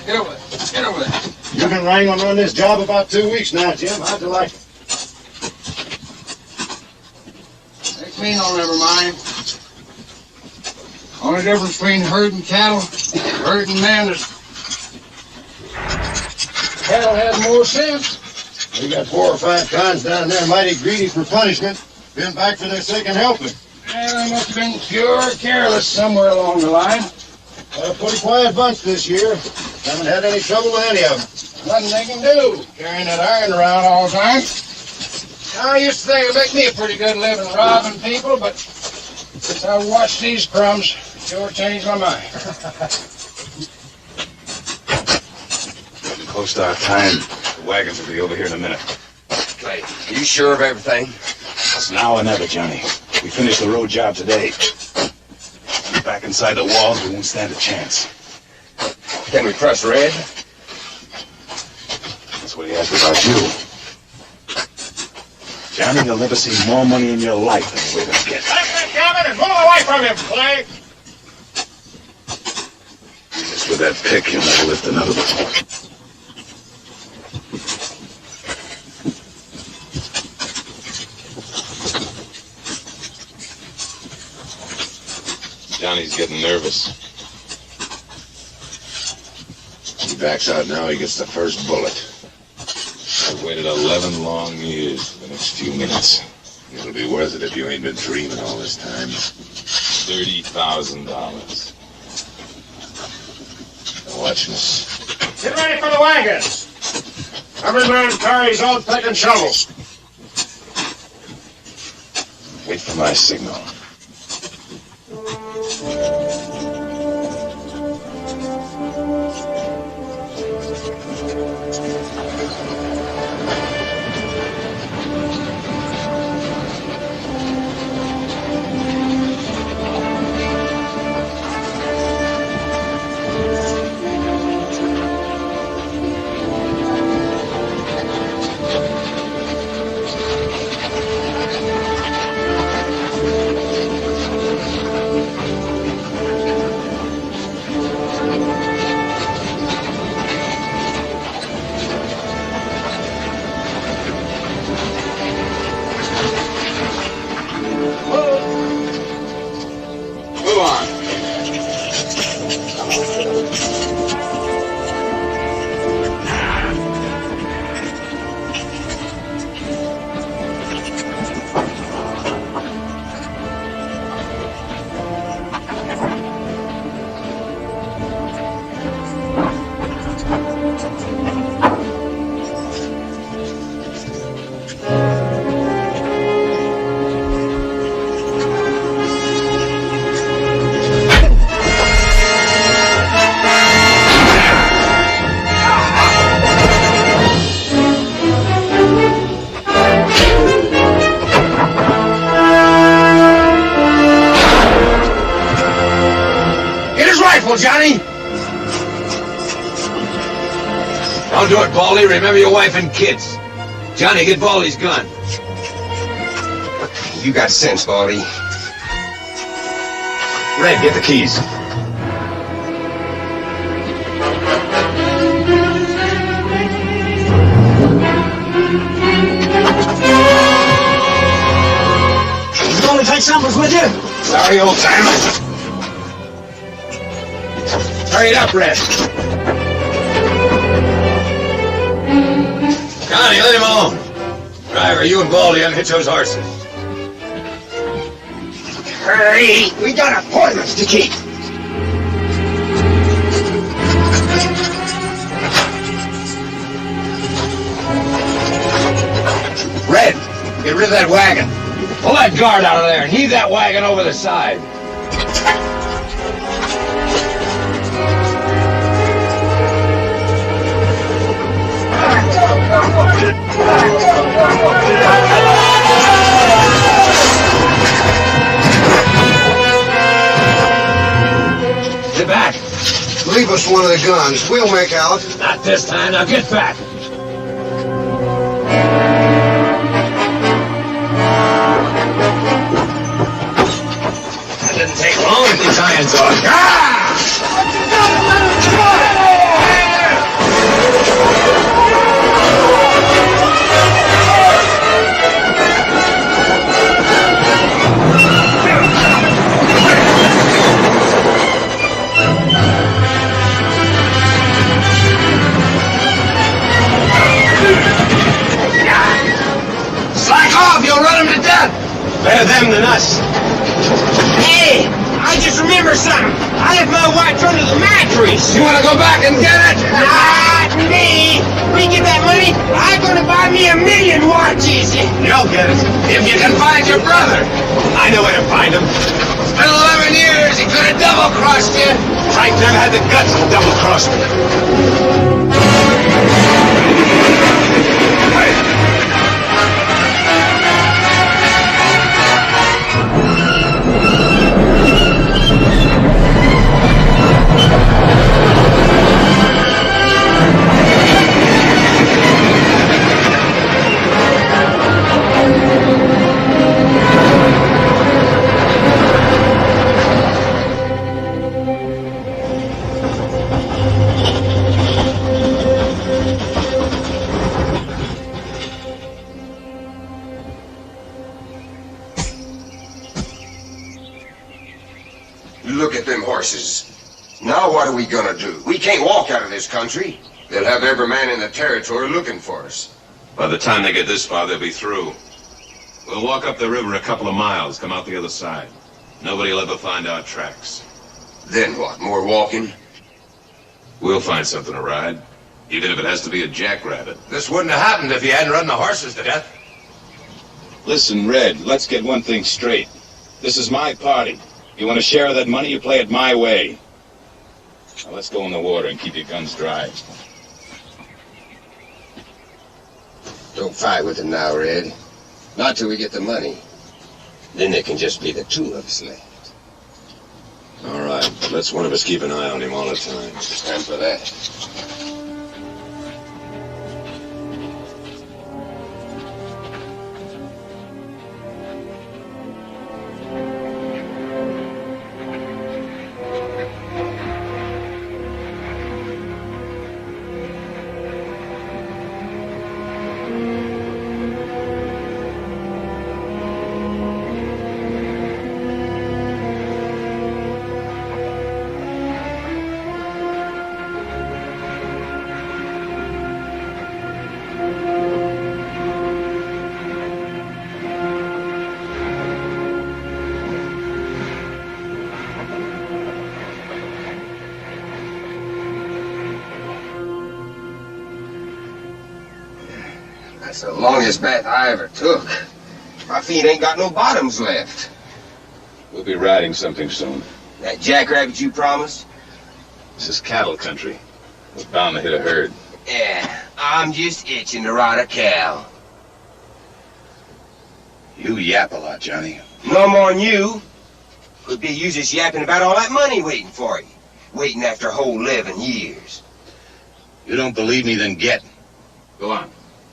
Get over there. Get over there. You've been wrangling on this job about 2 weeks now, Jim. How'd you like it? Makes me no never mind. Only difference between herding cattle, herding men is cattle has more sense. We got 4 or 5 cons down there mighty greedy for punishment. Been back for their second helping. They must have been pure careless somewhere along the line. A pretty quiet bunch this year. Haven't had any trouble with any of them. Nothing they can do, carrying that iron around all the time. I used to think it'd make me a pretty good living robbing people, but since I watched these crumbs, sure changed my mind. Getting close to our time. The wagons will be over here in a minute. Wait, you sure of everything? It's now or never, Johnny. We finish the road job today. Back inside the walls, we won't stand a chance. Can we trust Red? That's what he asked about you. Johnny, you'll never see more money in your life than we're gonna get. Let him come and move away from him, Clay! Just with that pick, you'll never lift another one. Johnny's getting nervous. He backs out now, he gets the first bullet. I've waited 11 long years for the next few minutes. It'll be worth it if you ain't been dreaming all this time. $30,000. They're watching us. Get ready for the wagons. Every man carry his own pick and shovel. Wait for my signal. Johnny! Don't do it, Baldy. Remember your wife and kids. Johnny, get Baldy's gun. You got sense, Baldy. Red, get the keys. You only take samples with you? Sorry, old timer. Hurry it up, Red. Johnny, let him alone. Driver, you and Baldy unhitch those horses. Hurry! We got appointments to keep. Red, get rid of that wagon. Pull that guard out of there and heave that wagon over the side. Get back. Leave us one of the guns. We'll make out. Not this time. Now get back. That didn't take long to get these irons off. Ah! Better them than us. Hey, I just remembered something. I left my watch under the mattress. You want to go back and get it? Not me. We get that money, I'm gonna buy me 1,000,000 watches. You'll get it. If you can find your brother. I know where to find him. It's been 11 years. He could have double-crossed you. Frank never had the guts to double-cross me. Look at them horses. Now what are we gonna do? We can't walk out of this country. They'll have every man in the territory looking for us. By the time they get this far, they'll be through. We'll walk up the river a couple of miles, come out the other side. Nobody will ever find our tracks. Then what? More walking? We'll find something to ride, even if it has to be a jackrabbit. This wouldn't have happened if you hadn't run the horses to death. Listen, Red, let's get one thing straight. This is my party. You want a share of that money, you play it my way. Now let's go in the water and keep your guns dry. Don't fight with them now, Red. Not till we get the money. Then there can just be the two of us left. All right, but let's one of us keep an eye on him all the time. Stand for that. That's the longest bath I ever took. My feet ain't got no bottoms left. We'll be riding something soon. That jackrabbit you promised? This is cattle country. We're bound to hit a herd. Yeah, I'm just itching to ride a cow. You yap a lot, Johnny. No more than you. Could be you just yapping about all that money waiting for you. Waiting after a whole 11 years. You don't believe me, then get. Go on.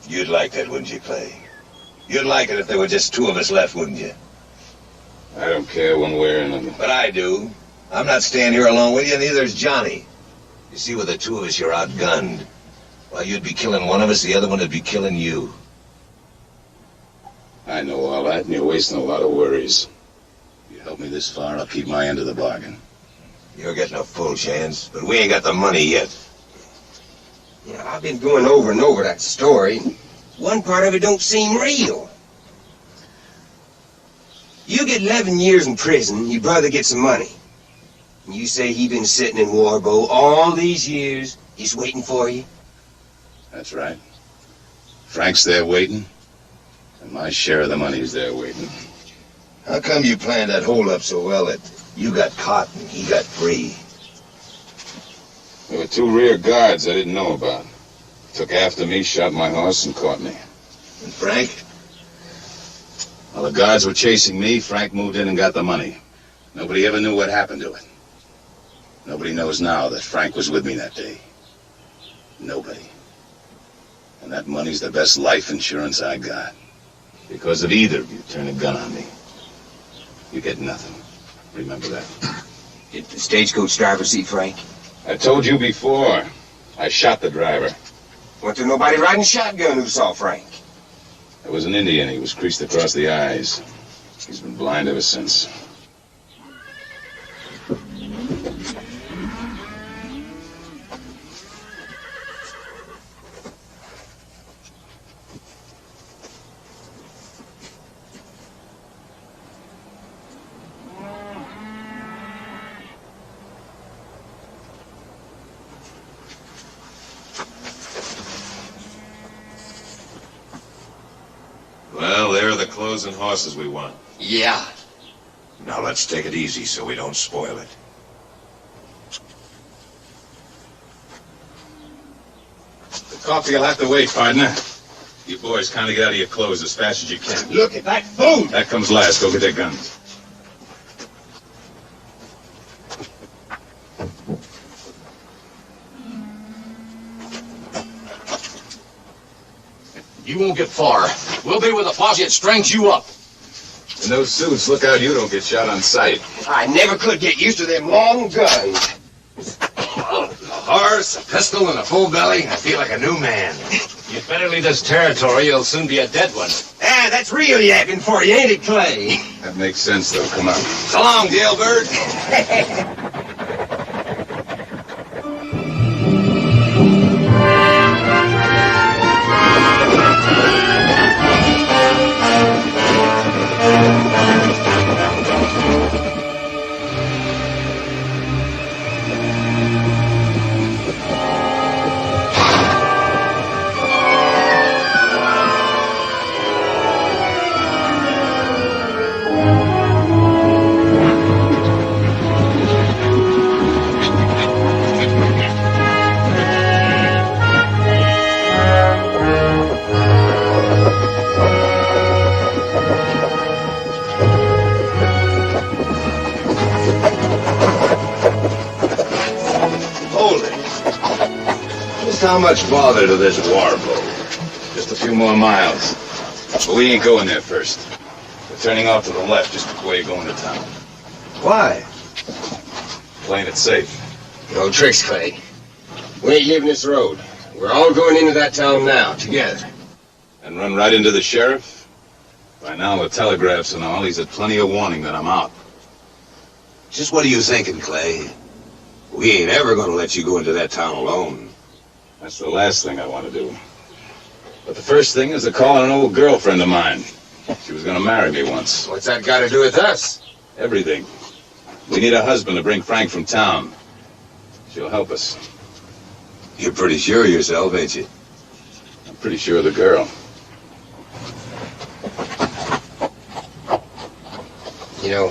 You'd like that, wouldn't you, Clay? You'd like it if there were just two of us left, wouldn't you? I don't care one way or another. But I do. I'm not staying here alone with you, neither is Johnny. You see, with the two of us, you're outgunned. While you'd be killing one of us, the other one would be killing you. I know all that, and you're wasting a lot of worries. You help me this far, I'll keep my end of the bargain. You're getting a full chance, but we ain't got the money yet. Yeah, I've been going over and over that story. One part of it don't seem real. You get 11 years in prison, your brother gets some money. And you say he been sitting in Warbow all these years, just waiting for you? That's right. Frank's there waiting, and my share of the money's there waiting. How come you planned that hold-up so well that you got caught and he got free? There were two rear guards I didn't know about. Took after me, shot my horse, and caught me. And Frank? While the guards were chasing me, Frank moved in and got the money. Nobody ever knew what happened to it. Nobody knows now that Frank was with me that day. Nobody. And that money's the best life insurance I got. Because if either of you turn a gun on me, you get nothing. Remember that. Did the stagecoach driver see Frank? I told you before. I shot the driver. Wasn't there nobody riding shotgun who saw Frank? There was an Indian. He was creased across the eyes. He's been blind ever since. clothes and horses we want. Yeah. Now let's take it easy so we don't spoil it. The coffee will have to wait, partner. You boys kindly get out of your clothes as fast as you can. Look at that food! That comes last. Go get their guns. You won't get far. We'll be with a posse that strings you up. In those suits, look out you don't get shot on sight. I never could get used to them long guns. A horse, a pistol, and a full belly. I feel like a new man. You'd better leave this territory. You'll soon be a dead one. Ah, that's real yapping for you, ain't it, Clay? That makes sense, though. Come on. So long, jailbird. How much farther to this war boat? Just a few more miles. But we ain't going there first. We're turning off to the left just before you go into town. Why? Playing it safe. No tricks, Clay. We ain't leaving this road. We're all going into that town now, together. And run right into the sheriff? By now, with telegraphs and all, he's had plenty of warning that I'm out. Just what are you thinking, Clay? We ain't ever gonna let you go into that town alone. That's the last thing I want to do. But the first thing is to call on an old girlfriend of mine. She was going to marry me once. What's that got to do with us? Everything. We need a husband to bring Frank from town. She'll help us. You're pretty sure of yourself, ain't you? I'm pretty sure of the girl. You know,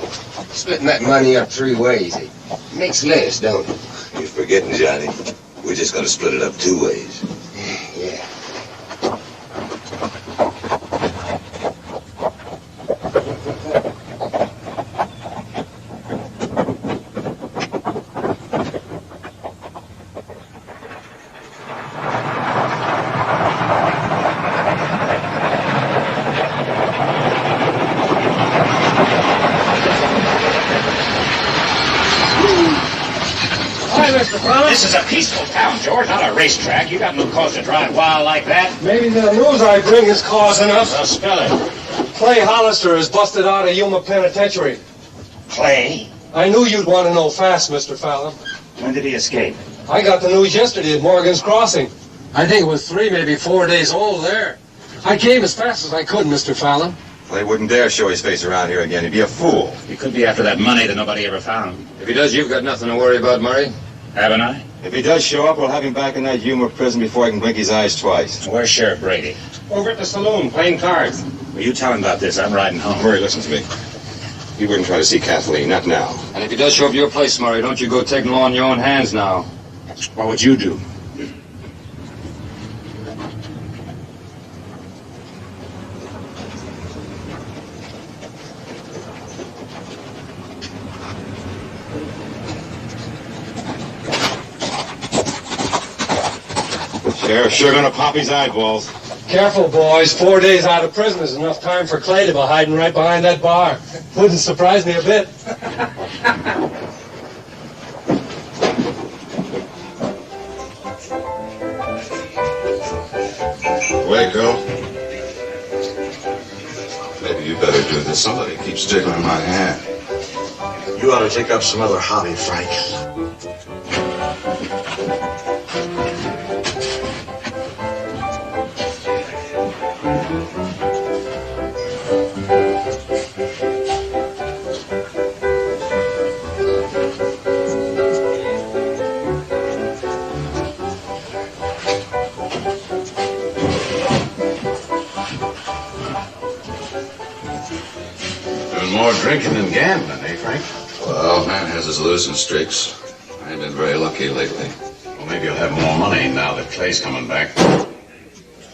splitting that money up 3 ways, it makes less, don't it? You're forgetting, Johnny. We're just gonna split it up 2 ways. Yeah. This is a peaceful town, George, not a racetrack. You got no cause to drive wild like that. Maybe the news I bring is cause enough. Well, spell it. Clay Hollister is busted out of Yuma Penitentiary. Clay? I knew you'd want to know fast, Mr. Fallon. When did he escape? I got the news yesterday at Morgan's Crossing. I think it was 3, maybe 4 days old there. I came as fast as I could, Mr. Fallon. Clay wouldn't dare show his face around here again. He'd be a fool. He could be after that money that nobody ever found. If he does, you've got nothing to worry about, Murray. Haven't I? If he does show up, we'll have him back in that Yuma prison before he can blink his eyes twice. Where's Sheriff Brady? Over at the saloon, playing cards. Well, you tell him about this. I'm riding home. Murray, listen to me. He wouldn't try to see Kathleen, not now. And if he does show up at your place, Murray, don't you go taking the law in your own hands now. What would you do? Sheriff's sure gonna pop his eyeballs. Careful, boys. 4 days out of prison is enough time for Clay to be hiding right behind that bar. Wouldn't surprise me a bit. Wait, girl. Maybe you better do this. Somebody keeps tickling my hand. You ought to take up some other hobby, Frank. more drinking than gambling, eh, Frank? Well, man has his losing streaks. I ain't been very lucky lately. Well, maybe you'll have more money now that Clay's coming back.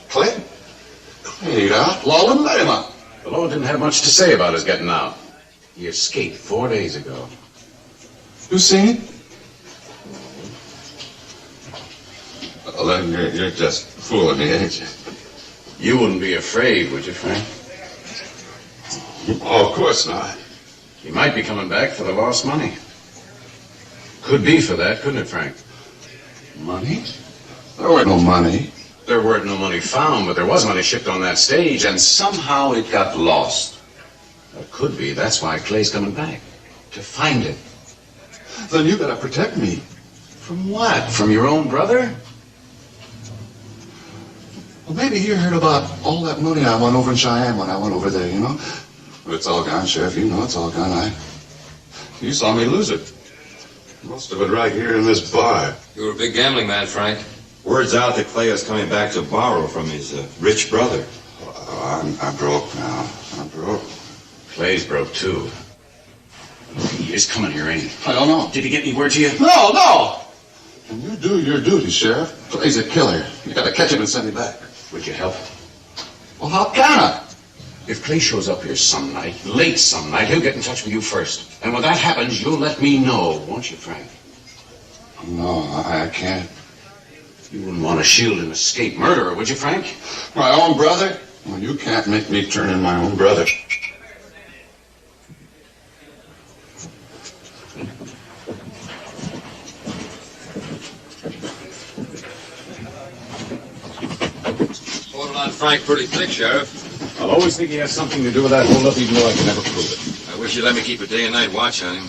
Clay? He outlawed him, let him out. The law didn't have much to say about his getting out. He escaped 4 days ago. You seen him? Well, then you're just fooling me, ain't you? You wouldn't be afraid, would you, Frank? Oh, of course not. He might be coming back for the lost money. Could be for that, couldn't it, Frank? Money? There weren't no money. There weren't no money found, but there was money shipped on that stage, and somehow it got lost. It could be that's why Clay's coming back. To find it. Then you gotta protect me. From what? From your own brother? Well, maybe you heard about all that money I won over in Cheyenne when I went over there, you know? But it's all gone, Sheriff. You know it's all gone. You saw me lose it. Most of it right here in this bar. You were a big gambling man, Frank. Word's out that Clay is coming back to borrow from his rich brother. I'm broke now. I'm broke. Clay's broke, too. He is coming here, ain't he? I don't know. Did he get any word to you? No! When you do your duty, Sheriff, Clay's a killer. You gotta catch him and send him back. Would you help? Well, how can I? If Clay shows up here some night, late some night, he'll get in touch with you first. And when that happens, you'll let me know, won't you, Frank? No, I can't. You wouldn't want to shield an escaped murderer, would you, Frank? My own brother? Well, you can't make me turn in my own brother. Holding on Frank pretty thick, Sheriff. I'll always think he has something to do with that holdup, even though I can never prove it. I wish you'd let me keep a day and night watch on him.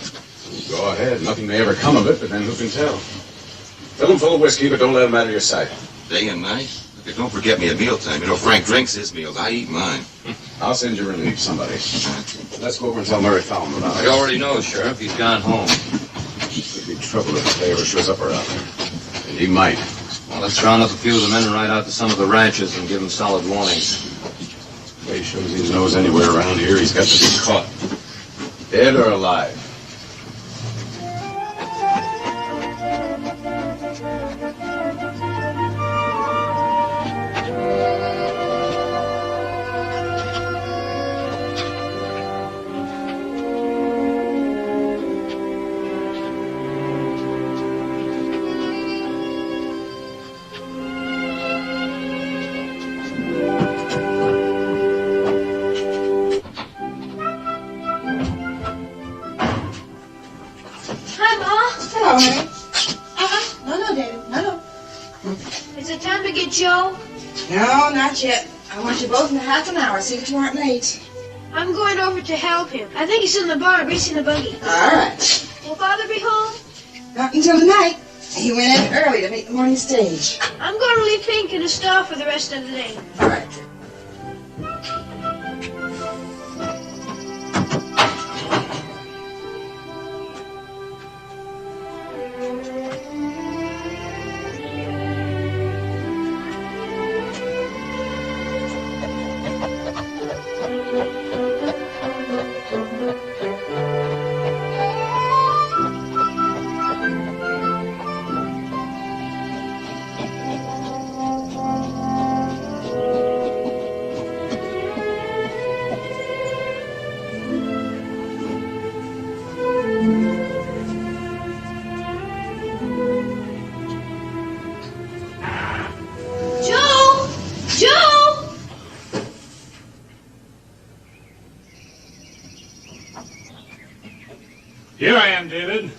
Go ahead. Nothing may ever come of it, but then who can tell? Fill him full of whiskey, but don't let him out of your sight. Day and night? Look, don't forget me at mealtime. You know, Frank drinks his meals. I eat mine. I'll send you relief, somebody. Let's go over and tell Murray found him. He already knows, Sheriff. He's gone home. Could be trouble if Clay ever shows up around here. And he might. Well, let's round up a few of the men and ride out to some of the ranches and give them solid warnings. Clay shows his nose anywhere around here, he's got to be caught. Dead or alive. Joe? No, not yet. I want you both in half an hour. See that you aren't late. I'm going over to help him. I think he's in the barn greasing the buggy. All right. Will Father be home? Not until tonight. He went in early to meet the morning stage. I'm going to leave Pink in the stall for the rest of the day. All right. Here I am, David.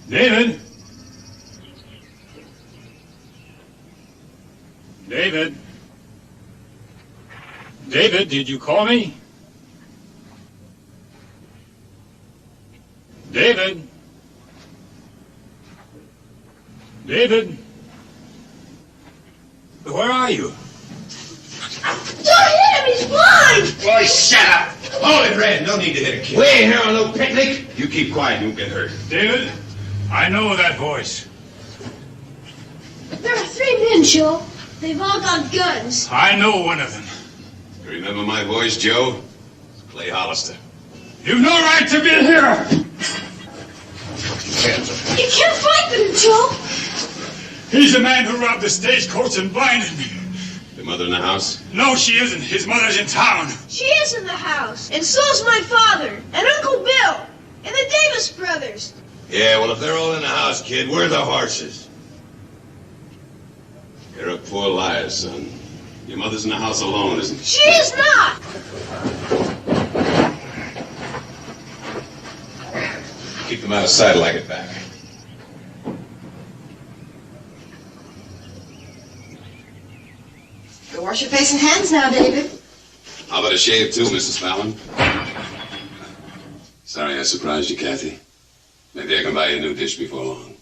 David? David? David, did you call me? David? David? Where are you? Don't hit him! He's blind! Boy, shut up! Hold it, Red. No need to hit a kid. We ain't here on no picnic. You keep quiet, you won't get hurt. David, I know that voice. There are 3 men, Joe. They've all got guns. I know one of them. You remember my voice, Joe? Clay Hollister. You've no right to be here! Hands up. You can't fight with him, Joe! He's the man who robbed the stagecoach and blinded me. Your mother in the house? No, she isn't. His mother's in town. She is in the house, and so's my father, and Uncle Bill, and the Davis brothers. Yeah, well, if they're all in the house, kid, where are the horses? You're a poor liar, son. Your mother's in the house alone, isn't she? She is not! Keep them out of sight till I get back. Go wash your face and hands now, David. How about a shave, too, Mrs. Fallon? Sorry I surprised you, Kathy. Maybe I can buy you a new dish before long.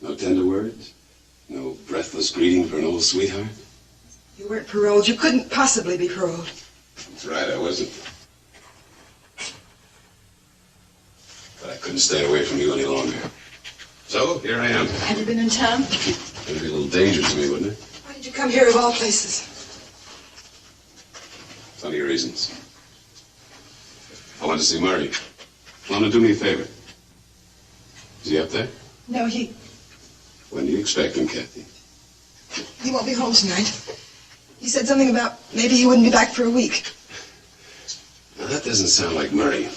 No tender words? No breathless greeting for an old sweetheart? You weren't paroled. You couldn't possibly be paroled. That's right, I wasn't. But I couldn't stay away from you any longer. So, here I am. Have you been in town? It'd be a little dangerous to me, wouldn't it? Why did you come here of all places? Plenty of reasons. I want to see Murray. Want to do me a favor? Is he up there? No, he When do you expect him, Kathy? won't be home tonight. He said something about maybe he wouldn't be back for a week. Now, that doesn't sound like Murray.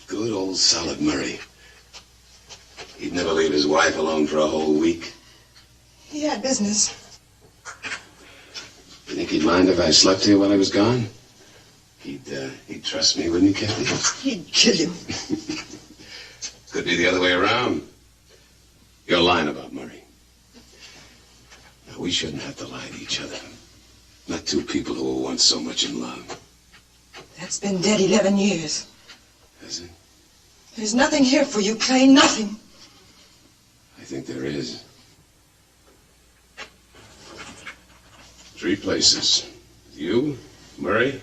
Good old solid Murray. He'd never leave his wife alone for a whole week. He had business. You think he'd mind if I slept here while I was gone? He'd trust me, wouldn't he, Kathy? He'd kill you. Could be the other way around. You're lying about Murray. Now, we shouldn't have to lie to each other. Not two people who were once so much in love. That's been dead 11 years. Has it? There's nothing here for you, Clay, nothing. I think there is. 3 places. You, Murray,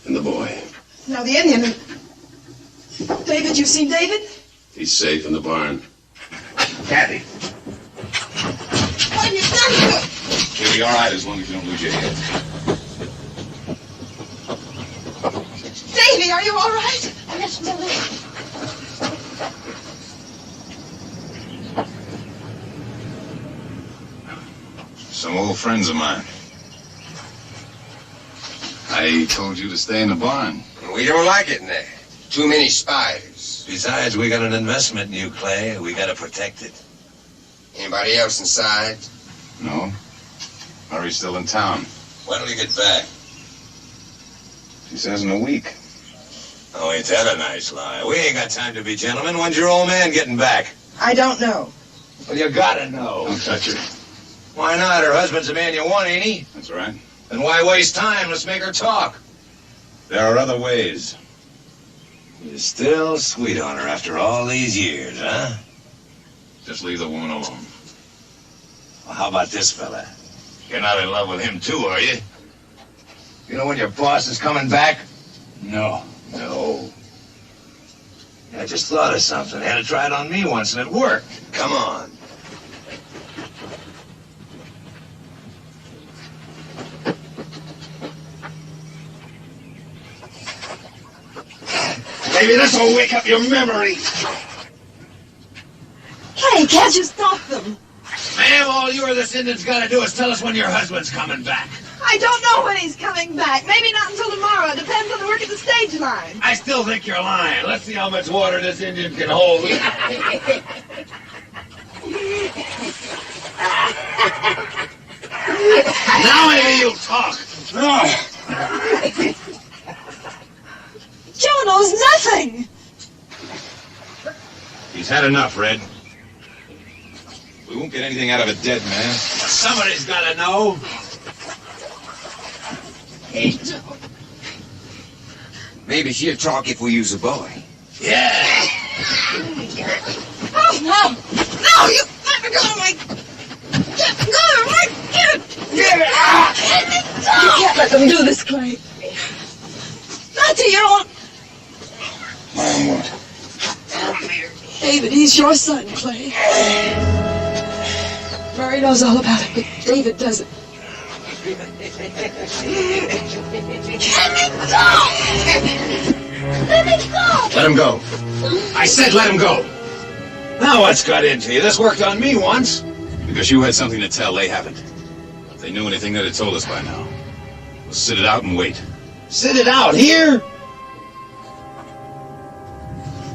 and the boy. Now the Indian... David, you've seen David? He's safe in the barn. Kathy. What have you done to him? He'll be all right as long as you don't lose your head. Davy, are you all right? Yes, Mother. Some old friends of mine. I told you to stay in the barn. We don't like it in there. Too many spiders. Besides, we got an investment in you, Clay. We gotta protect it. Anybody else inside? No. Murray's still in town. When will he get back? She says in a week. Oh, ain't that a nice lie? We ain't got time to be gentlemen. When's your old man getting back? I don't know. Well, you gotta know. Don't touch her. Why not? Her husband's the man you want, ain't he? That's right. Then why waste time? Let's make her talk. There are other ways. You're still sweet on her after all these years, huh? Just leave the woman alone. Well, how about this fella? You're not in love with him too, are you? You know when your boss is coming back? No. No. I just thought of something. Had to try it on me once and it worked. Come on. Maybe this will wake up your memory. Clay, can't you stop them? Ma'am, all you or this Indian's got to do is tell us when your husband's coming back. I don't know when he's coming back. Maybe not until tomorrow. It depends on the work at the stage line. I still think you're lying. Let's see how much water this Indian can hold. Now maybe you'll talk. Joe knows nothing. He's had enough, Red. We won't get anything out of a dead man. Somebody's got to know. Hey, Joe. Maybe she'll talk if we use a boy. Yeah. Oh, no. No, you let me go. Let me go. Get it. You can't let them do this, Clay. Not to your own... My own what? David, he's your son, Clay. Murray knows all about it, but David doesn't. Let me go! Let him go. I said let him go. Now what's got into you? This worked on me once. Because you had something to tell, they haven't. If they knew anything, they'd have told us by now. We'll sit it out and wait. Sit it out here?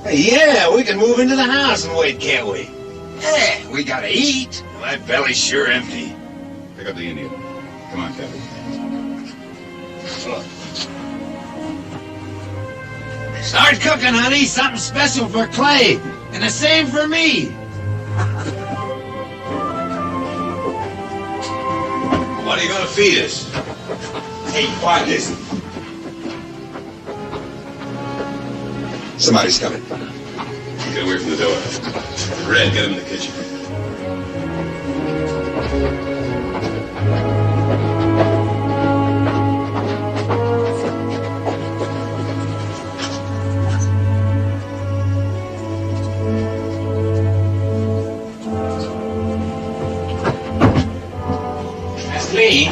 Hey, yeah, we can move into the house and wait, can't we? Yeah, we gotta eat. My belly's sure empty. Pick up the Indian. Come on, Captain. Start cooking, honey. Something special for Clay. And the same for me. What are you gonna feed us? Hey, quiet, listen. Somebody's coming. Get away from the door. Red, get him in the kitchen. That's Lee.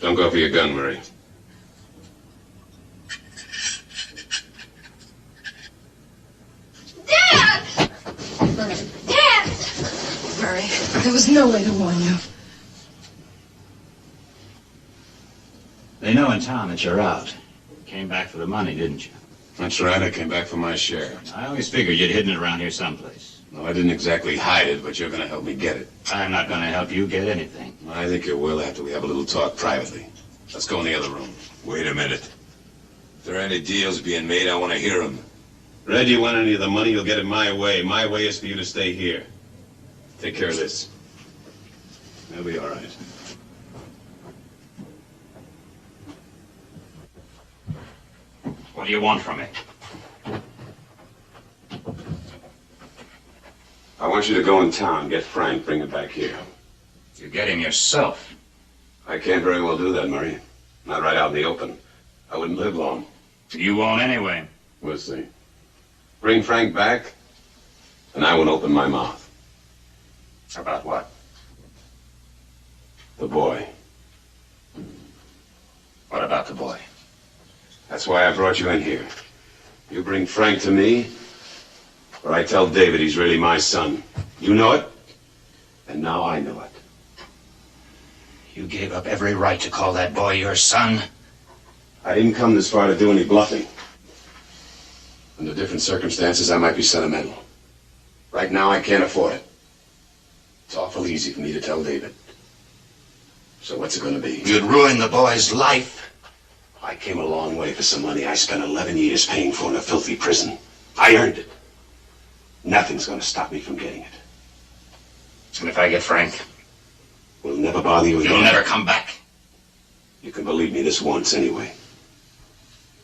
Don't go for your gun, Murray. Dad! Dad! Murray, there was no way to warn you. They know in town that you're out. Came back for the money, didn't you? That's right, I came back for my share. I always figured you'd hidden it around here someplace. No, I didn't exactly hide it, but you're gonna help me get it. I'm not gonna help you get anything. I think you will after we have a little talk privately. Let's go in the other room. Wait a minute. If there are any deals being made, I want to hear them. Red, you want any of the money, you'll get it my way. My way is for you to stay here. Take care of this. It'll be all right. What do you want from me? I want you to go in town, get Frank, bring him back here. You get him yourself. I can't very well do that, Murray. Not right out in the open. I wouldn't live long. You won't anyway. We'll see. Bring Frank back, and I won't open my mouth. About what? The boy. What about the boy? That's why I brought you in here. You bring Frank to me, or I tell David he's really my son. You know it, and now I know it. You gave up every right to call that boy your son? I didn't come this far to do any bluffing. Under different circumstances, I might be sentimental. Right now, I can't afford it. It's awful easy for me to tell David. So what's it gonna be? You'd ruin the boy's life. I came a long way for some money I spent 11 years paying for in a filthy prison. I earned it. Nothing's gonna stop me from getting it. And if I get Frank? We'll never bother you again. You'll never come back. You can believe me this once anyway.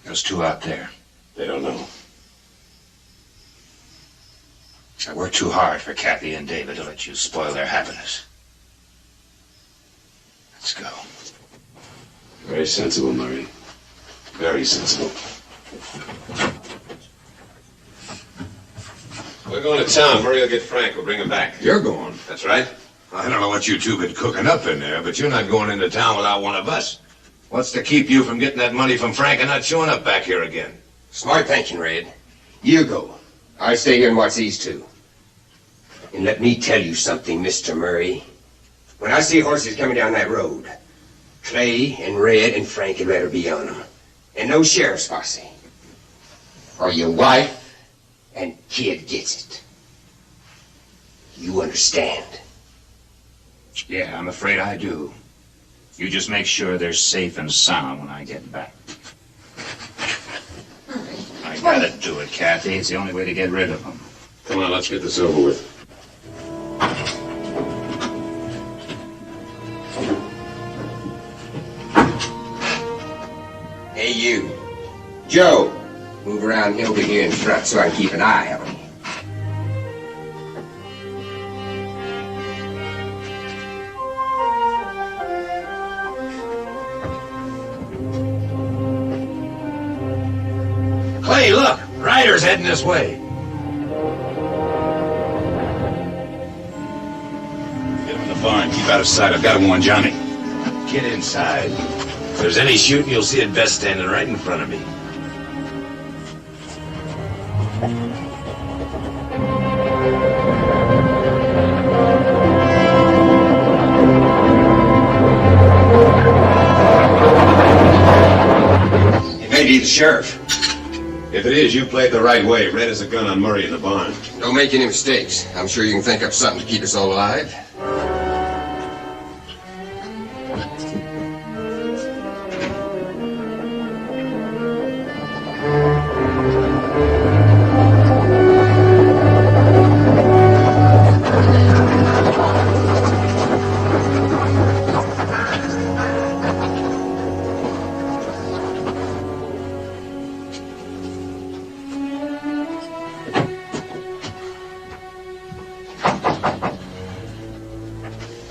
Those two out there. They don't know. I worked too hard for Kathy and David to let you spoil their happiness. Let's go. Very sensible, Murray. Very sensible. We're going to town. Murray will get Frank. We'll bring him back. You're going? That's right. I don't know what you two been cooking up in there, but you're not going into town without one of us. What's to keep you from getting that money from Frank and not showing up back here again? Smart thinking, Red. You go. I stay here and watch these two. And let me tell you something, Mr. Murray. When I see horses coming down that road, Clay and Red and Frank had better be on them. And no sheriff's posse. Or your wife and kid gets it. You understand? Yeah, I'm afraid I do. You just make sure they're safe and sound when I get back. I gotta do it, Kathy. It's the only way to get rid of them. Come on, let's get this over with. Hey, you. Joe, move around over here in front so I can keep an eye on you. Riders heading this way. Get him in the barn. Keep out of sight. I've got to warn Johnny. Get inside. If there's any shooting, you'll see it best standing right in front of me. It may be the sheriff. If it is, you played the right way. Red has a gun on Murray in the barn. Don't make any mistakes. I'm sure you can think up something to keep us all alive.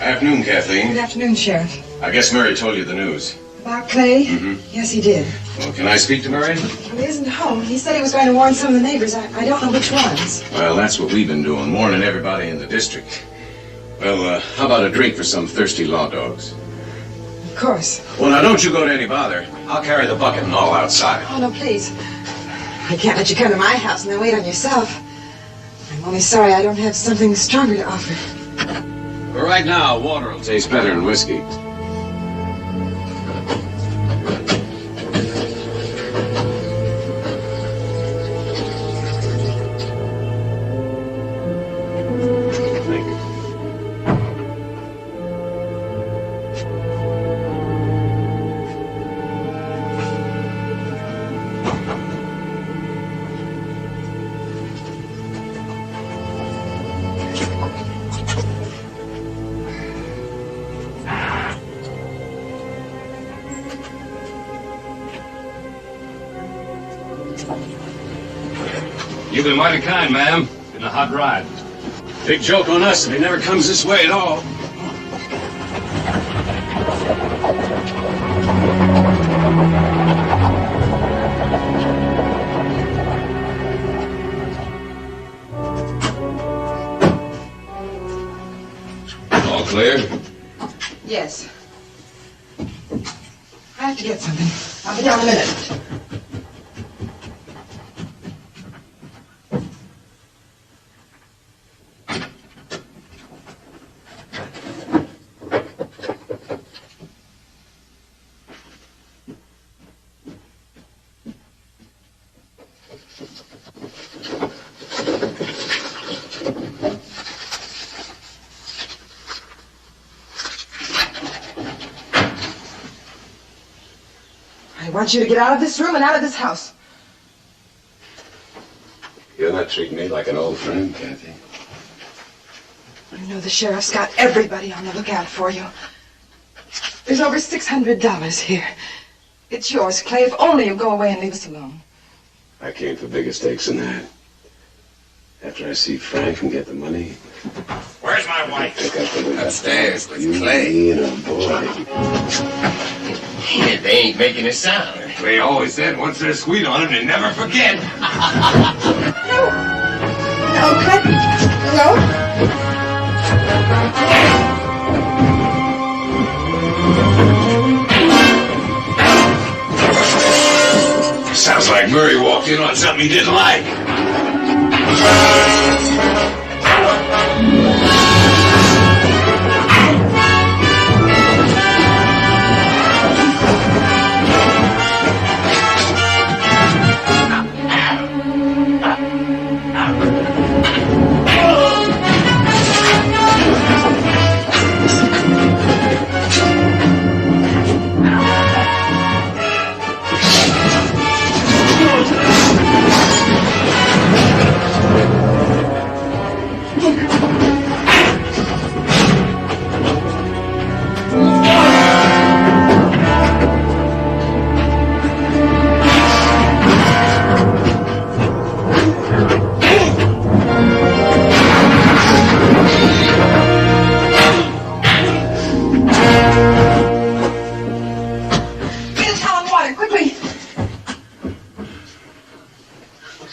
Afternoon, Kathleen. Good afternoon, Sheriff. I guess Murray told you the news. About Clay? Mm-hmm. Yes, he did. Well, can I speak to Murray? Well, he isn't home. He said he was going to warn some of the neighbors. I don't know which ones. Well, that's what we've been doing, warning everybody in the district. Well, how about a drink for some thirsty law dogs? Of course. Well, now, don't you go to any bother. I'll carry the bucket and all outside. Oh, no, please. I can't let you come to my house and then wait on yourself. I'm only sorry I don't have something stronger to offer. For right now, water will taste better than whiskey. Thank you. You've been mighty kind, ma'am. Been a hot ride. Big joke on us if he never comes this way at all. All clear? Yes. I have to get something. I'll be down in a minute. I want you to get out of this room and out of this house. You're not treating me like an old friend, Kathy. You know the sheriff's got everybody on the lookout for you. There's over $600 here. It's yours, Clay, if only you go away and leave us alone. I came for bigger stakes than that. After I see Frank and get the money, Where's my wife? Upstairs with you, Clay. me, and a boy. They ain't making a sound. They always said once they're sweet on them, they never forget. No, Clay. No. Sounds like Murray walked in on something he didn't like.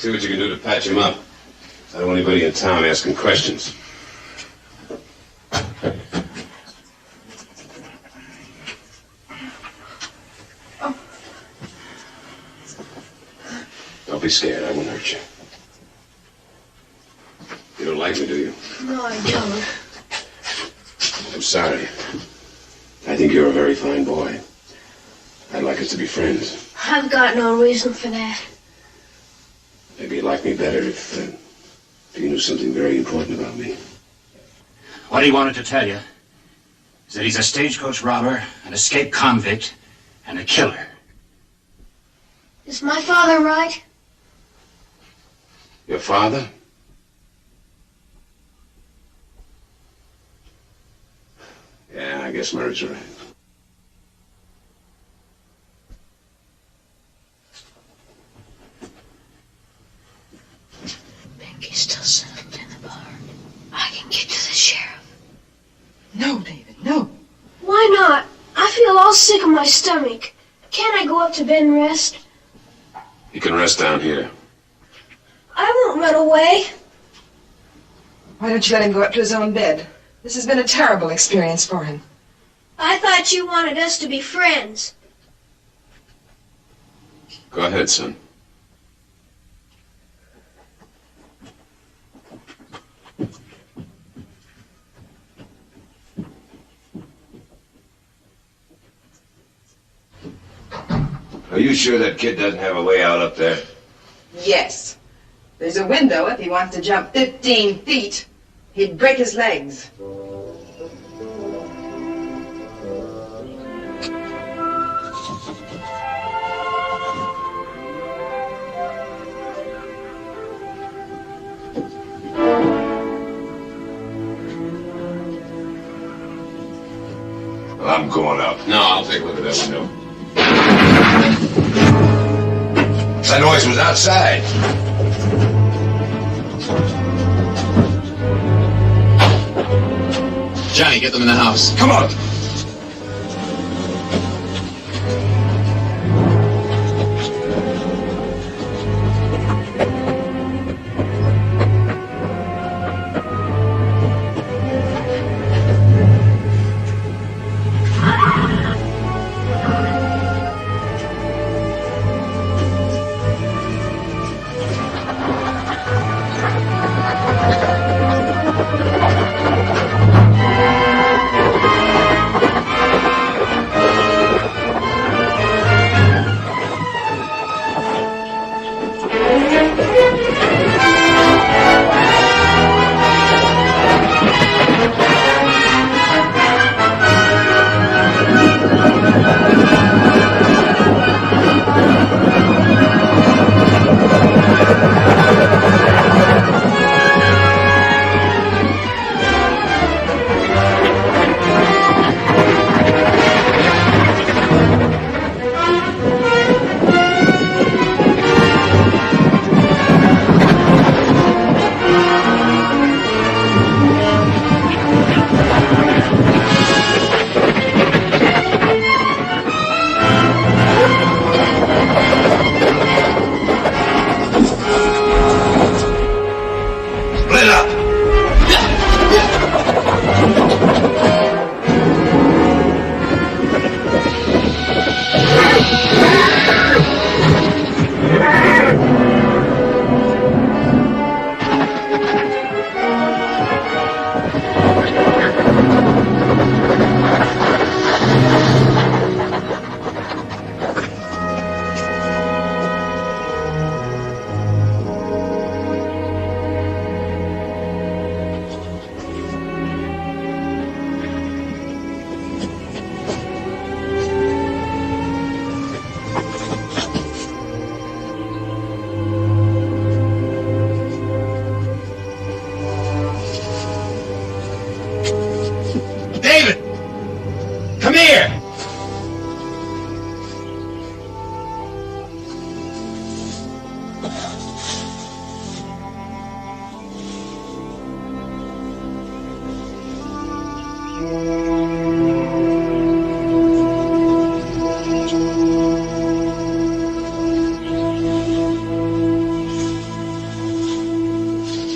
See what you can do to patch him up. I don't want anybody in town asking questions. Don't be scared. I won't hurt you. You don't like me, do you? No, I don't. I'm sorry. I think you're a very fine boy. I'd like us to be friends. I've got no reason for that. Maybe you'd like me better if you knew something very important about me. What he wanted to tell you is that he's a stagecoach robber, an escaped convict, and a killer. Is my father right? Your father? Yeah, I guess Murray's right. Pinky's still settled in the barn. I can get to the sheriff. No, David, no. Why not? I feel all sick in my stomach. Can't I go up to bed and rest? You can rest down here. I won't run away. Why don't you let him go up to his own bed? This has been a terrible experience for him. I thought you wanted us to be friends. Go ahead, son. Are you sure that kid doesn't have a way out up there? Yes. There's a window if he wants to jump 15 feet. He'd break his legs. Well, I'm going up. No, I'll take a look at that window. That noise was outside. Johnny, get them in the house. Come on.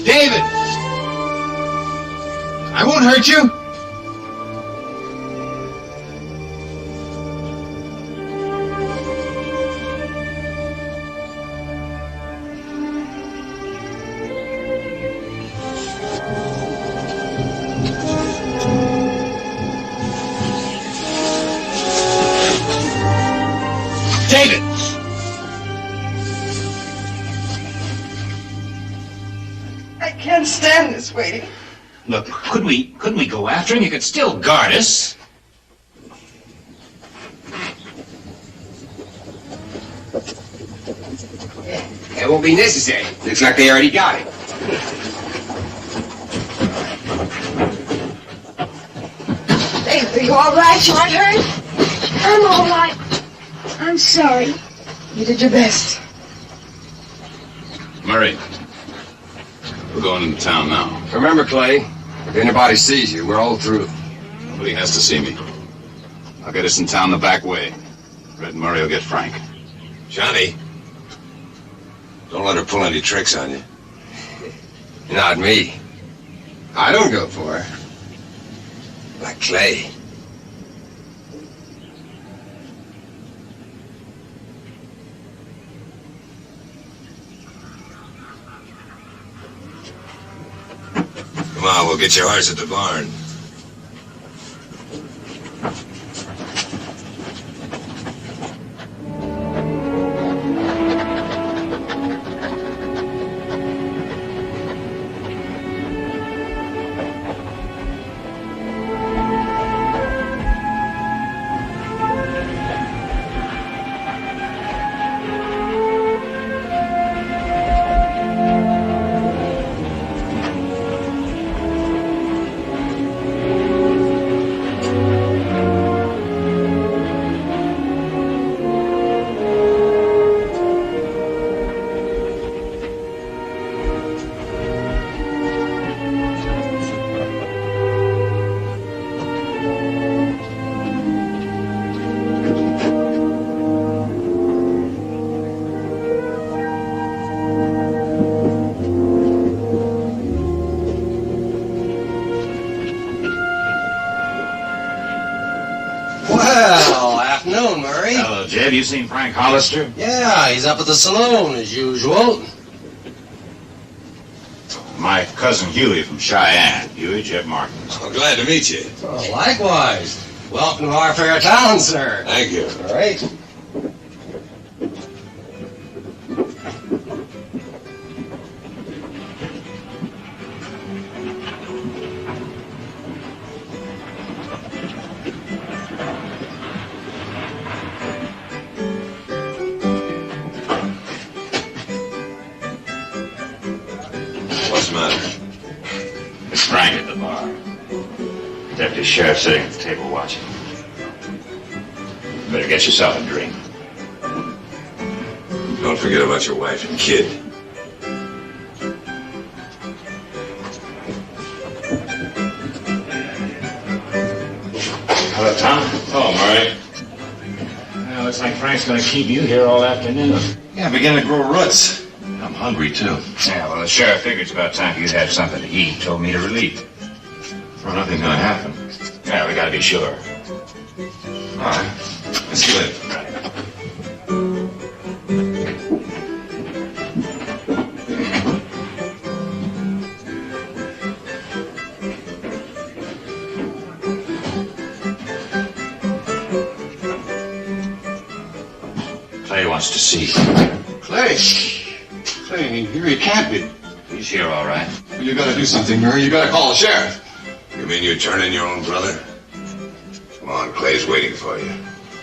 David! I won't hurt you. David! I can't stand this waiting. Look, couldn't we go after him? You could still guard us. That won't be necessary. Looks like they already got it. David, are you all right? You aren't hurt? I'm all right. I'm sorry. You did your best. Murray, we're going into town now. Remember, Clay, if anybody sees you, we're all through. Nobody has to see me. I'll get us in town the back way. Red and Murray will get Frank. Johnny, don't let her pull any tricks on you. Not me. I don't go for her. Like Clay. Come on, we'll get your horse at the barn. Well, afternoon, Murray. Hello, Jeb. You seen Frank Hollister? Yeah, he's up at the saloon as usual. My cousin Huey from Cheyenne. Huey, Jeb Martins. Oh, glad to meet you. Oh, likewise. Welcome to our fair town, sir. Thank you. All right. What's the matter? It's Frank at the bar. Deputy Sheriff sitting at the table watching. Better get yourself a drink. Don't forget about your wife and kid. Hello, Tom. Oh, Murray. Well, looks like Frank's going to keep you here all afternoon. Yeah, I'm beginning to grow roots. I'm hungry, too. Yeah, well, the sheriff figured it's about time you'd have something to eat. Told me to relieve. Well, nothing's gonna happen. Yeah, we got to be sure. All right. Let's do it. Clay wants to see you. Clay! Clay, here he can't be. He's here, all right. Well, you gotta do something, Murray. You gotta call the sheriff. You mean you're turning your own brother? Come on, Clay's waiting for you.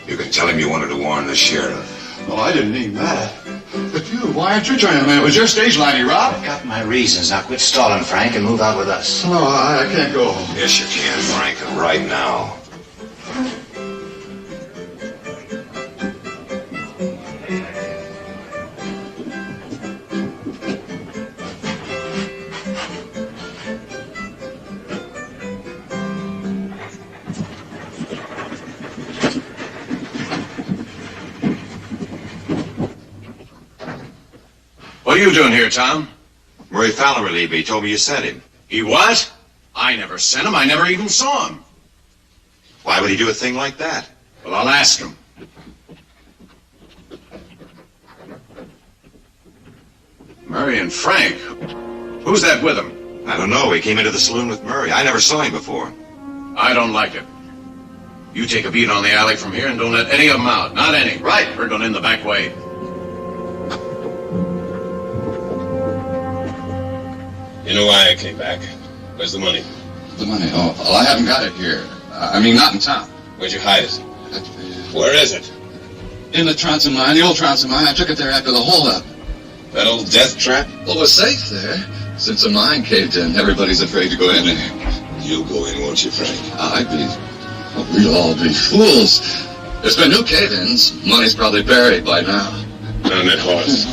You can tell him you wanted to warn the sheriff. Oh, I didn't mean that. But you, why aren't you turning him in? It was your stage line he robbed. I've got my reasons. Now quit stalling, Frank, and move out with us. No, I can't go home. Yes, you can, Frank, and right now. What are you doing here, Tom? Murray Fallon relieved me. He told me you sent him. He what? I never sent him. I never even saw him. Why would he do a thing like that? Well, I'll ask him. Murray and Frank? Who's that with him? I don't know. He came into the saloon with Murray. I never saw him before. I don't like it. You take a beat on the alley from here and don't let any of them out. Not any. Right. We're going in the back way. You know why I came back? Where's the money? The money? Oh, well, I haven't got it here. I mean, not in town. Where'd you hide it? Where is it? In the transom mine, the old transom mine. I took it there after the holdup. That old death trap? Well, it was safe there. Since the mine caved in, everybody's afraid to go in there. You'll go in, won't you, Frank? We'll all be fools. There's been new cave-ins. Money's probably buried by now. On that horse.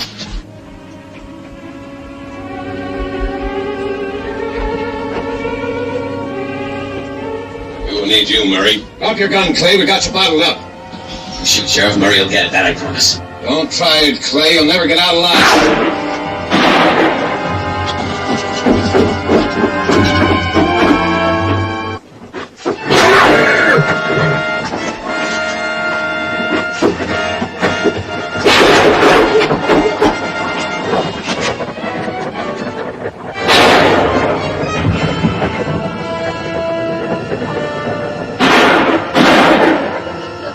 We'll need you, Murray. Drop your gun, Clay. We got you bottled up. Shoot, Sheriff. Murray will get it, that I promise. Don't try it, Clay. You'll never get out alive.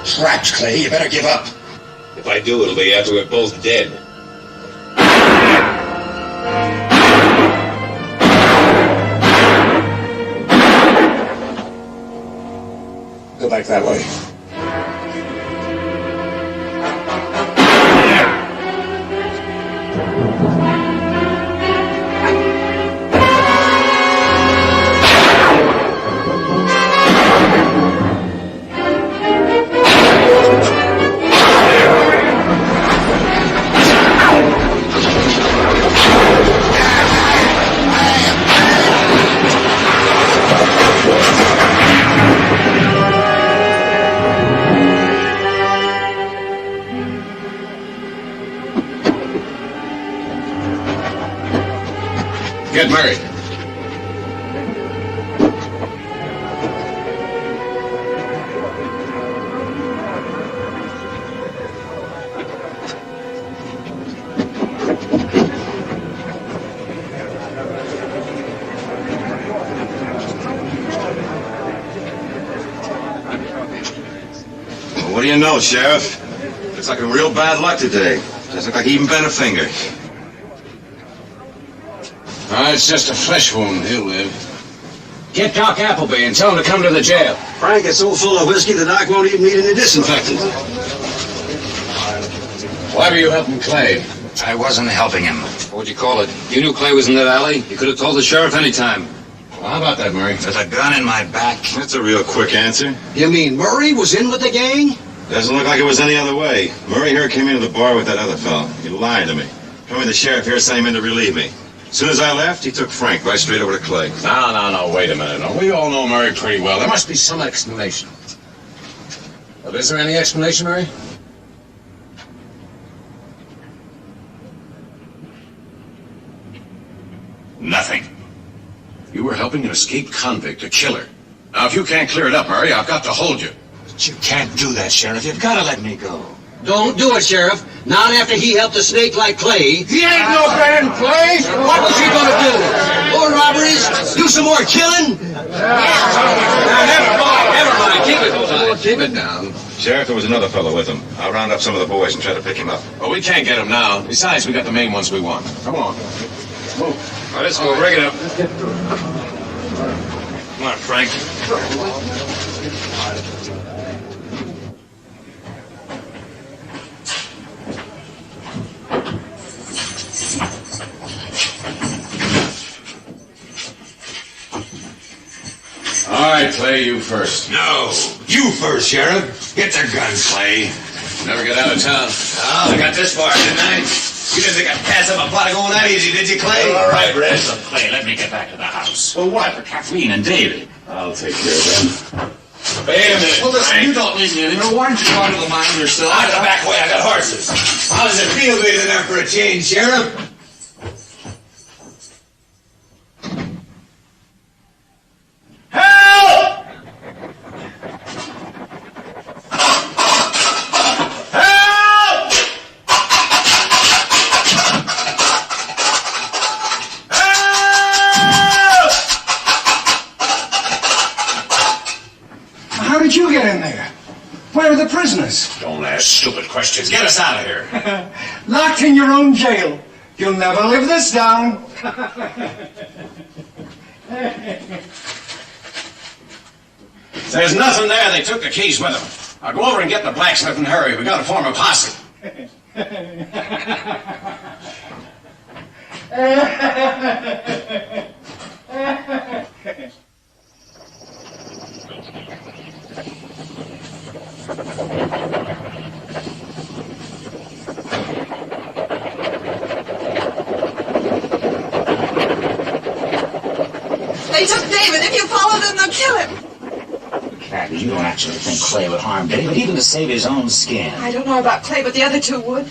Trapped, Clay. You better give up. If I do, it'll be after we're both dead. Go back that way. Get Murray. Well, what do you know, Sheriff? Looks like a real bad luck today. Doesn't look like he even bent a finger. It's just a flesh wound. He'll live. Get Doc Appleby and tell him to come to the jail. Frank, it's so full of whiskey the doc won't even need any disinfectant. Why were you helping Clay? I wasn't helping him. What'd you call it? You knew Clay was in that alley? You could have told the sheriff any time. Well, how about that, Murray? With a gun in my back. That's a real quick answer. You mean Murray was in with the gang? Doesn't look like it was any other way. Murray here came into the bar with that other fellow. He lied to me. Told me the sheriff here sent him in to relieve me. As soon as I left, he took Frank right straight over to Clay. No, wait a minute. No, we all know Murray pretty well. There must be some explanation. Well, is there any explanation, Murray? Nothing. You were helping an escaped convict, a killer. Now, if you can't clear it up, Murray, I've got to hold you. But you can't do that, Sheriff. You've got to let me go. Don't do it, Sheriff. Not after he helped a snake like Clay. He ain't no bad Clay. What was he gonna do? More robberies? Do some more killing? Never mind. Keep it down. Sheriff, there was another fellow with him. I'll round up some of the boys and try to pick him up. Well, we can't get him now. Besides, we got the main ones we want. Come on. Move. All right, let's go. Rig it up. Come on, Frank. All right, Clay, you first. No, you first, Sheriff. Get the gun, Clay. Never get out of town. Oh, I got this far, didn't I? You didn't think I'd pass up a plot of going that easy, did you, Clay? All right, Red. Listen, Clay, let me get back to the house. For what? For Kathleen and David. I'll take care of them. Wait a minute. Well, listen, you don't need me anymore. Why don't you go to the mine yourself? Out the back way, I got horses. How does it feel being there for a change, Sheriff? business? Don't ask stupid questions. Get us out of here. Locked in your own jail. You'll never live this down. There's nothing there. They took the keys with them. I'll go over and get the blacksmith and hurry. We gotta form a posse. They took David. If you follow them, they'll kill him. Kathy, you don't actually think Clay would harm David, even to save his own skin. I don't know about Clay, but the other two would.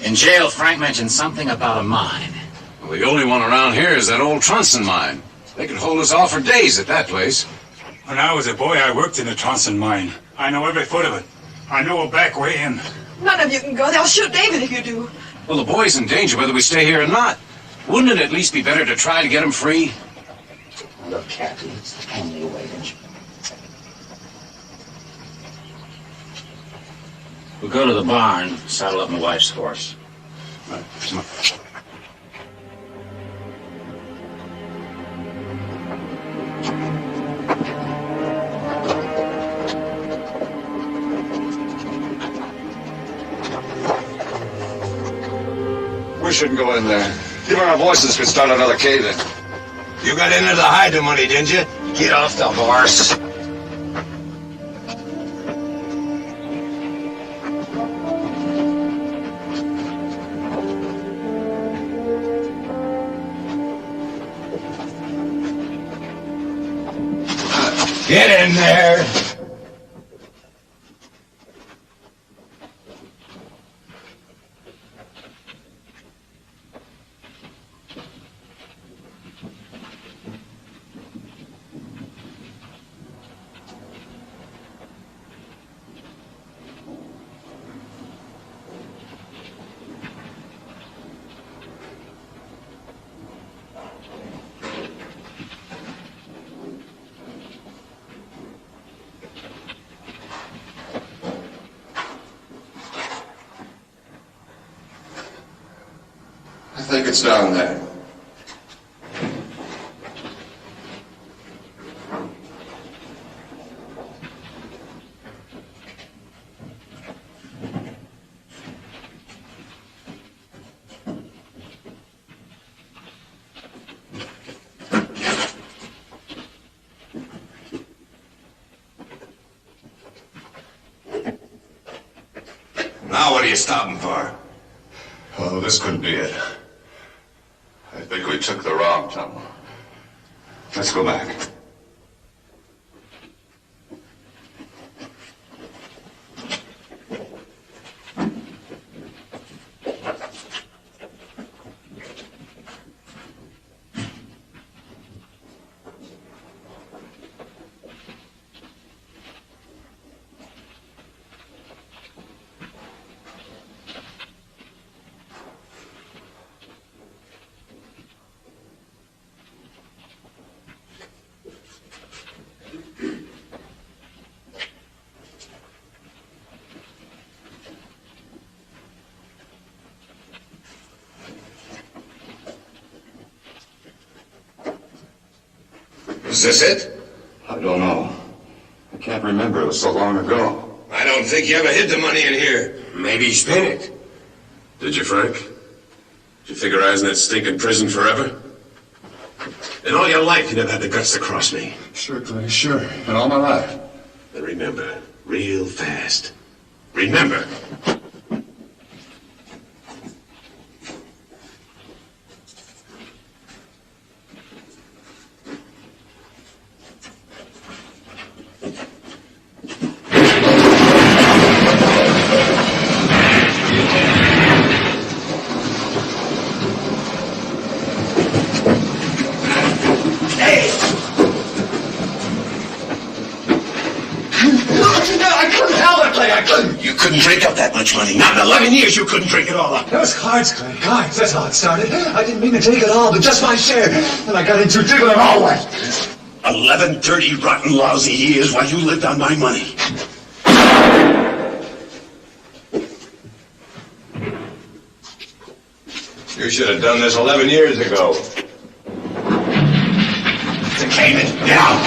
In jail, Frank mentioned something about a mine. Well, the only one around here is that old Tronson mine. They could hold us off for days at that place. When I was a boy, I worked in the Tronson mine. I know every foot of it. I know a back way in. None of you can go. They'll shoot David if you do. Well, the boy's in danger whether we stay here or not. Wouldn't it at least be better to try to get him free? Look, Kathy, it's the only way, don't you? We'll go to the barn, saddle up my wife's horse. Right, come on. We shouldn't go in there. Even our voices could start another cave-in. You got into the hide the money, didn't you? Get off the horse. Get in there. I think it's down there. Now what are you stopping for? Oh, this couldn't be it. I think we took the wrong tunnel. Let's go back. Is this it? I don't know. I can't remember. It was so long ago. I don't think you ever hid the money in here. Maybe he spent it. Did you, Frank? Did you figure I was in that stinking prison forever? In all your life, you never had the guts to cross me. Sure, Clay, sure. And all my life. Then remember, real fast. Remember. You couldn't drink up that much money. Not in 11 years you couldn't drink it all up. That was cards, Clay. Cards. That's how it started. I didn't mean to take it all, but just my share. And I got in too deep and it all went. 11 dirty, rotten, lousy years while you lived on my money. You should have done this 11 years ago. David, get out!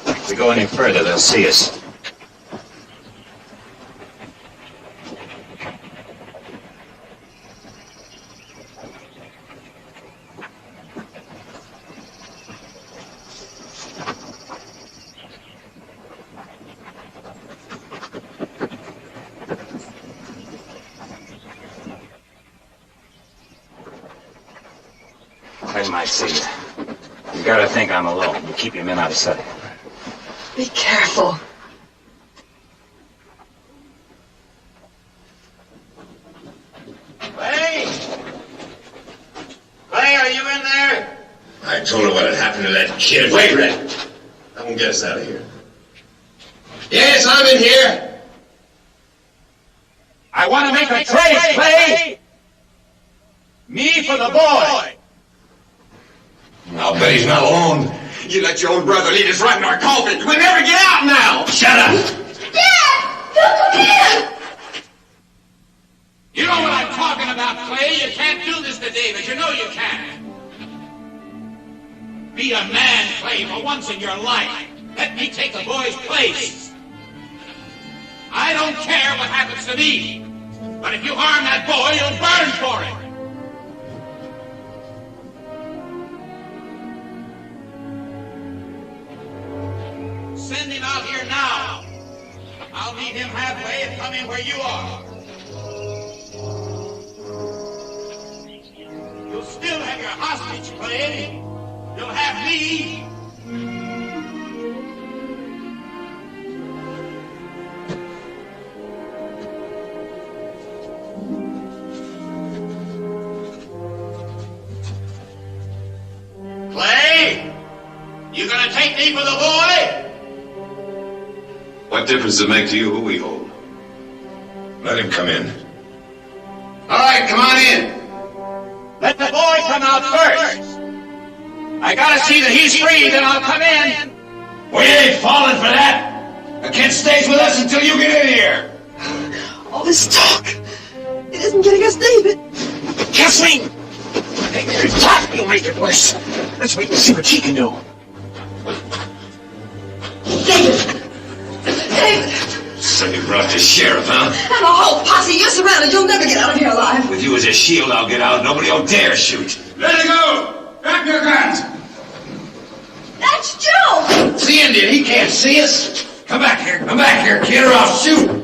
If we go any further, they'll see us. They might see you. You gotta think I'm alone. You keep your men out of sight. Be careful. Clay? Clay, are you in there? I told her what had happened to that kid. Wait, Red. That won't get us out of here. Yes, I'm in here. I want to make a trade, Clay! Me for the boy! I'll bet he's not alone. You let your own brother lead us right in our coffin. We'll never get out now. Shut up! Dad! Don't come in! You know what I'm talking about, Clay. You can't do this to David. You know you can't. Be a man, Clay, for once in your life. Let me take the boy's place. I don't care what happens to me. But if you harm that boy, you'll burn for it. Send him out here now. I'll meet him halfway and come in where you are. You'll still have your hostage, Clay. You'll have me. Clay, you gonna take me for the boy? What difference does it make to you who we hold? Let him come in. All right, come on in. Let the boy come out first. I gotta see that he's free, then I'll come in. We ain't falling for that. The kid stays with us until you get in here. All this talk, it isn't getting us David. Kathleen! There's talk, you'll make it worse. Let's wait and see what she can do. David! David! So you brought the sheriff, huh? And a whole posse, you're surrounded. You'll never get out of here alive. With you as a shield, I'll get out. Nobody will dare shoot. Let it go. Drop your guns. That's Joe! See Indian, he can't see us. Come back here, kid, or I'll shoot.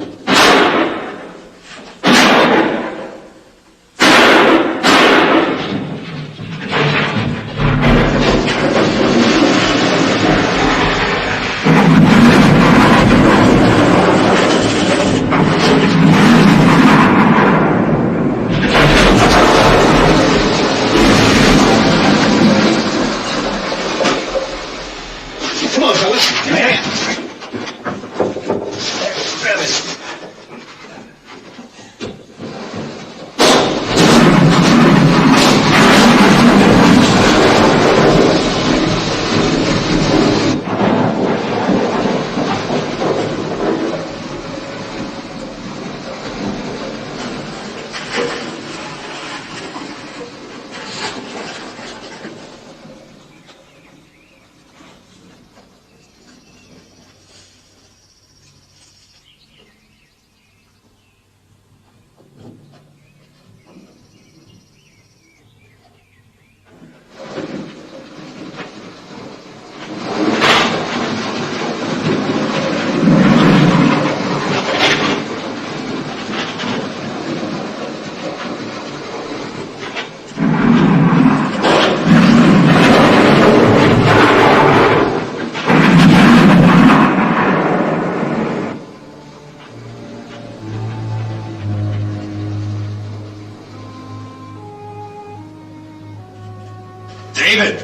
David!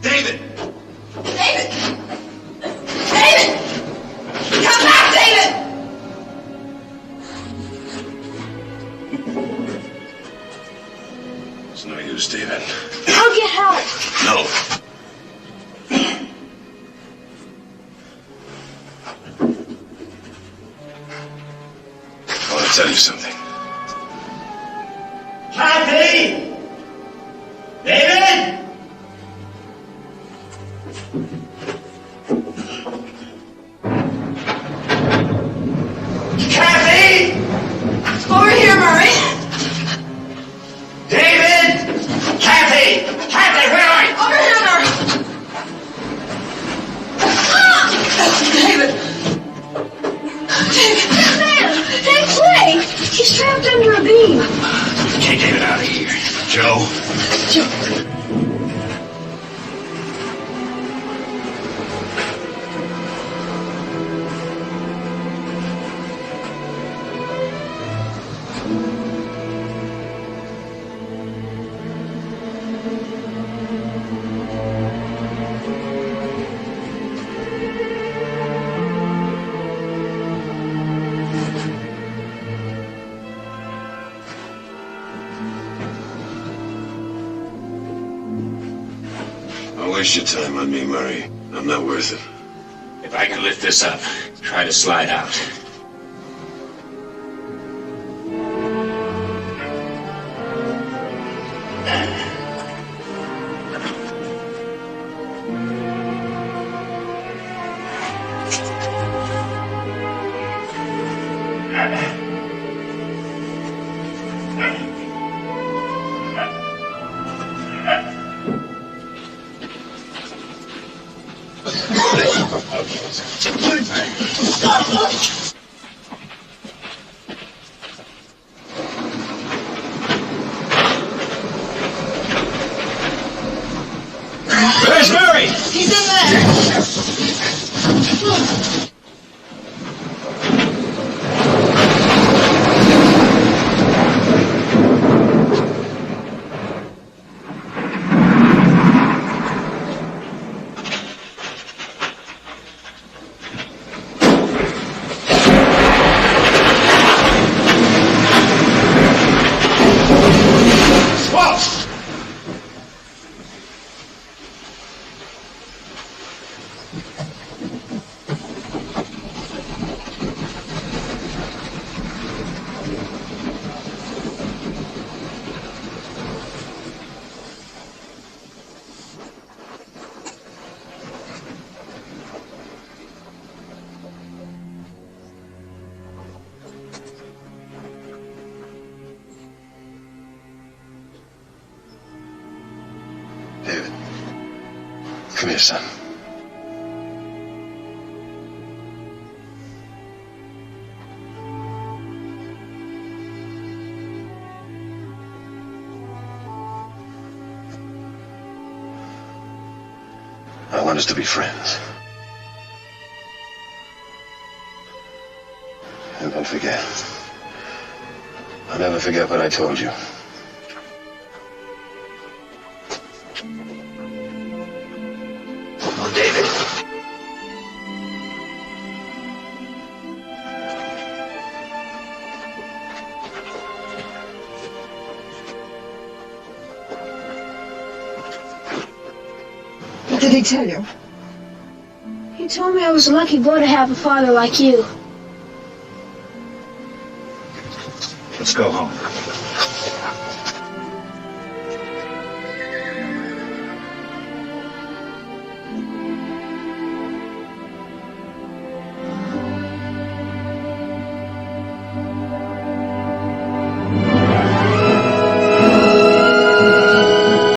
David! David! David! Come back, David! It's no use, David. I'll get help. No. I want to tell you something. Kathy! David! Kathy! Over here, Murray. David! Kathy! Kathy, where are you? Over here, Murray. David. Man, take Clay. He's trapped under a beam. Take David out of here. Joe. Don't waste your time on me, Murray. I'm not worth it. If I can lift this up, try to slide out. Where's Murray? He's in there. David. Come here, son. I want us to be friends. And don't forget. I'll never forget what I told you. Oh, David. What did he tell you? He told me I was a lucky boy to have a father like you. Let's go home.